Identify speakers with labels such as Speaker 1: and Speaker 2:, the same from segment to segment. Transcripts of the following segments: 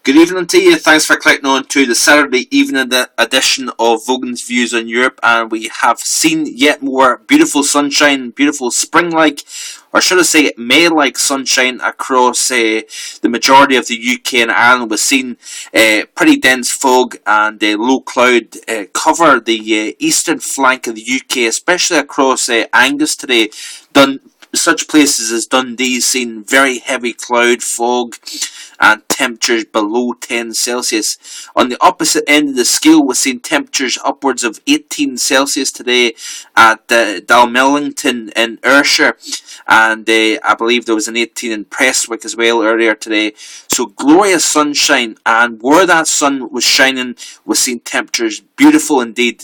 Speaker 1: Good evening to you. Thanks for clicking on to the Saturday evening edition of VOGAN'S Views on Europe, and we have seen yet more beautiful sunshine, beautiful spring-like, or should I say May-like sunshine across the majority of the UK and Ireland. We've seen pretty dense fog and low cloud cover the eastern flank of the UK, especially across Angus today. Such places as Dundee seen very heavy cloud, fog, and temperatures below 10 Celsius. On the opposite end of the scale, we've seen temperatures upwards of 18 Celsius today at Dalmellington in Ayrshire, and I believe there was an 18 in Prestwick as well earlier today. So glorious sunshine, and where that sun was shining, we've seen temperatures beautiful indeed.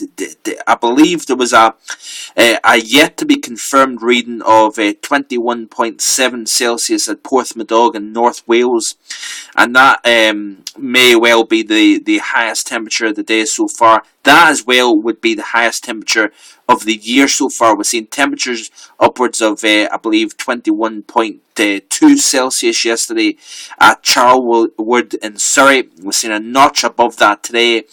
Speaker 1: I believe there was a yet to be confirmed reading of 21.7 Celsius at Porthmadog in North Wales, and that may well be the highest temperature of the day so far. That as well would be the highest temperature of the year so far. We're seeing temperatures upwards of I believe 21.2 Celsius yesterday at Charlwood in Surrey. We're seeing a notch above that today,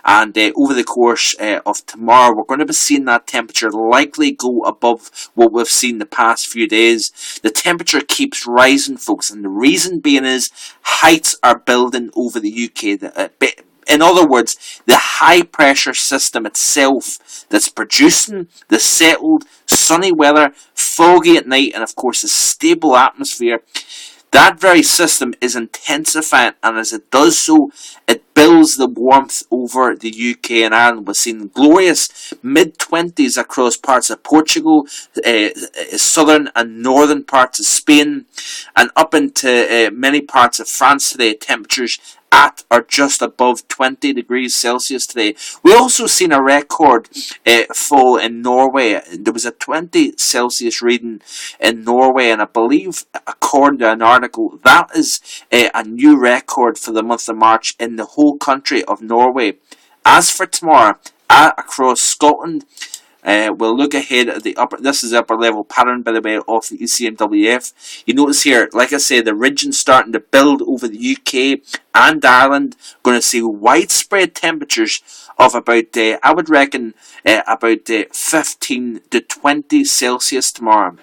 Speaker 1: and over the course of tomorrow we're going to be seeing that temperature likely go above what we've seen the past few days. The temperature keeps rising, folks, and the reason being is heights are building over the UK. In other words, the high pressure system itself that's producing the settled, sunny weather, foggy at night, and of course a stable atmosphere, that very system is intensifying, and as it does so, it builds the warmth over the UK and Ireland. We're seeing glorious mid-20s across parts of Portugal, southern and northern parts of Spain, and up into many parts of France today. Temperatures at or just above 20 degrees Celsius today. We also seen a record fall in Norway. There was a 20 Celsius reading in Norway, and I believe, according to an article, that is a new record for the month of March in the whole country of Norway. As for tomorrow, across Scotland, we'll look ahead at the this is the upper level pattern, by the way, of the ECMWF. You notice here, like I say, the region's starting to build over the UK and Ireland. Going to see widespread temperatures of about, I would reckon, about 15 to 20 Celsius tomorrow.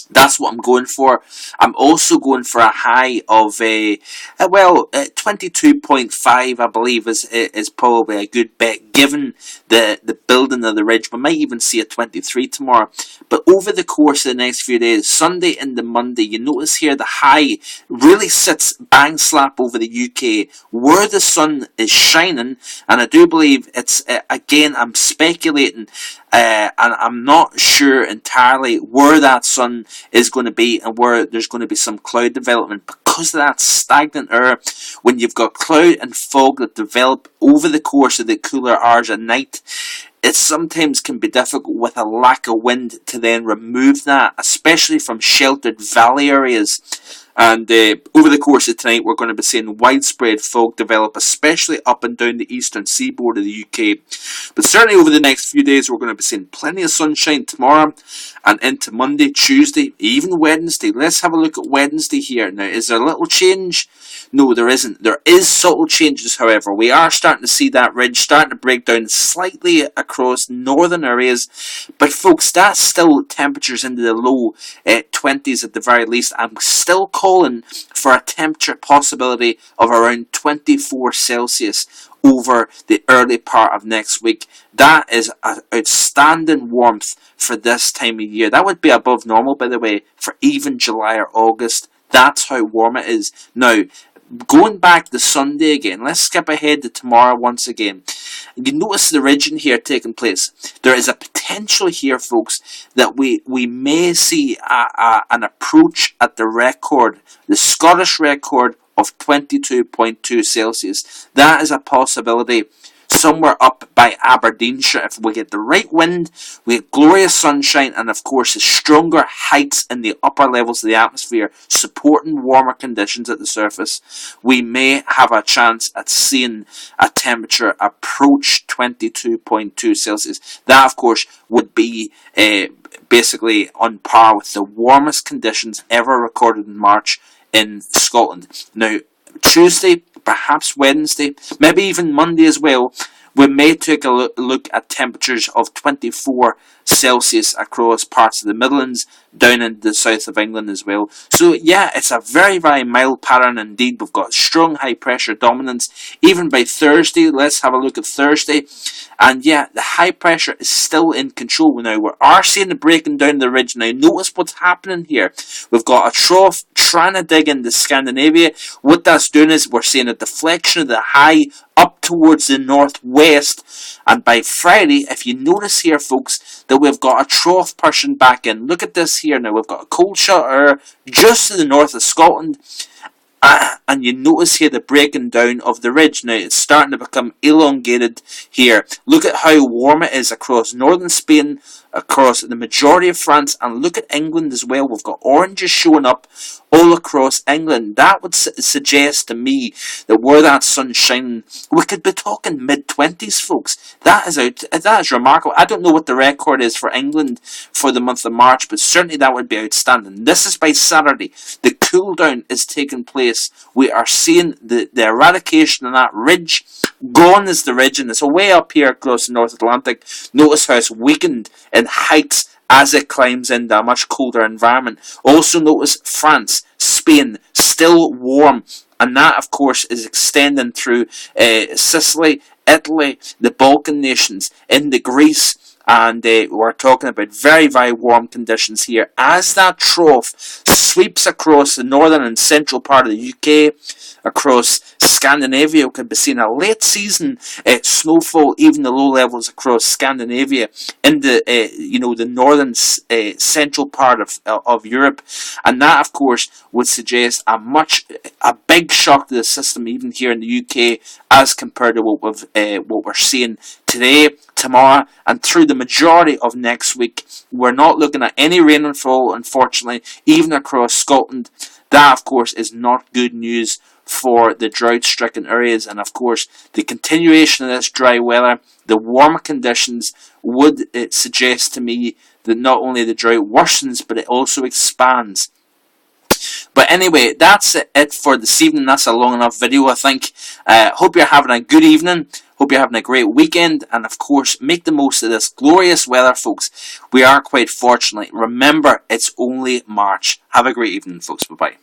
Speaker 1: That's what I'm going for. I'm also going for a high of 22.5, I believe, is probably a good bet given the building of the ridge. We might even see a 23 tomorrow. But over the course of the next few days, Sunday into Monday, you notice here the high really sits bang slap over the UK where the sun is shining, and I do believe it's again, I'm speculating, and I'm not sure entirely where that sun is going to be and where there's going to be some cloud development, because of that stagnant air. When you've got cloud and fog that develop over the course of the cooler hours at night, it sometimes can be difficult with a lack of wind to then remove that, especially from sheltered valley areas. And over the course of tonight, we're going to be seeing widespread fog develop, especially up and down the eastern seaboard of the UK. But certainly over the next few days, we're going to be seeing plenty of sunshine tomorrow and into Monday, Tuesday, even Wednesday. Let's have a look at Wednesday here. Now, is there a little change? No, there isn't. There is subtle changes, however. We are starting to see that ridge starting to break down slightly across northern areas. But folks, that's still temperatures into the low 20s at the very least. I'm still calling for a temperature possibility of around 24 Celsius over the early part of next week. That is outstanding warmth for this time of year. That would be above normal, by the way, for even July or August. That's how warm it is. Now, going back to Sunday again, let's skip ahead to tomorrow once again. You notice the region here taking place. There is a potential here, folks, that we may see an approach at the record, the Scottish record of 22.2 Celsius. That is a possibility somewhere up by Aberdeenshire. If we get the right wind, we get glorious sunshine, and of course the stronger heights in the upper levels of the atmosphere supporting warmer conditions at the surface, we may have a chance at seeing a temperature approach 22.2 Celsius. That of course would be basically on par with the warmest conditions ever recorded in March in Scotland. Now, Tuesday, perhaps Wednesday, maybe even Monday as well, we may take a look at temperatures of 24 Celsius across parts of the Midlands, down into the south of England as well. So yeah, it's a very, very mild pattern indeed. We've got strong high pressure dominance. Even by Thursday, let's have a look at Thursday. And yeah, the high pressure is still in control now. We are seeing the breaking down of the ridge now. Notice what's happening here. We've got a trough trying to dig into Scandinavia. What that's doing is we're seeing a deflection of the high up towards the northwest. And by Friday, if you notice here, folks, that we've got a trough pushing back in. Look at this here now. We've got a cold shower just to the north of Scotland. And you notice here the breaking down of the ridge. Now it's starting to become elongated here. Look at how warm it is across northern Spain, across the majority of France, and look at England as well. We've got oranges showing up all across England. That would suggest to me that where that sun's shining, we could be talking mid-20s, folks. That is remarkable. I don't know what the record is for England for the month of March, but certainly that would be outstanding. This is by Saturday. The cool down is taking place. We are seeing the eradication of that ridge. Gone is the ridge, and it's way up here across the North Atlantic. Notice how it's weakened in heights as it climbs into a much colder environment. Also notice France, Spain, still warm. And that, of course, is extending through Sicily, Italy, the Balkan nations, into Greece. And we're talking about very, very warm conditions here. As that trough sweeps across the northern and central part of the UK, across Scandinavia, we could be seeing a late season snowfall, even the low levels across Scandinavia, in the the northern central part of Europe, and that, of course, would suggest a big shock to the system, even here in the UK, as compared to what we're seeing today, tomorrow, and through the majority of next week. We're not looking at any rainfall, unfortunately, even across Scotland. That, of course, is not good news for the drought-stricken areas, and of course the continuation of this dry weather, the warmer conditions, would suggest to me that not only the drought worsens, but it also expands. But anyway, that's it for this evening. That's a long enough video, I think. Hope you're having a good evening. Hope you're having a great weekend. And of course, make the most of this glorious weather, folks. We are quite fortunate. Remember, it's only March. Have a great evening, folks. Bye-bye.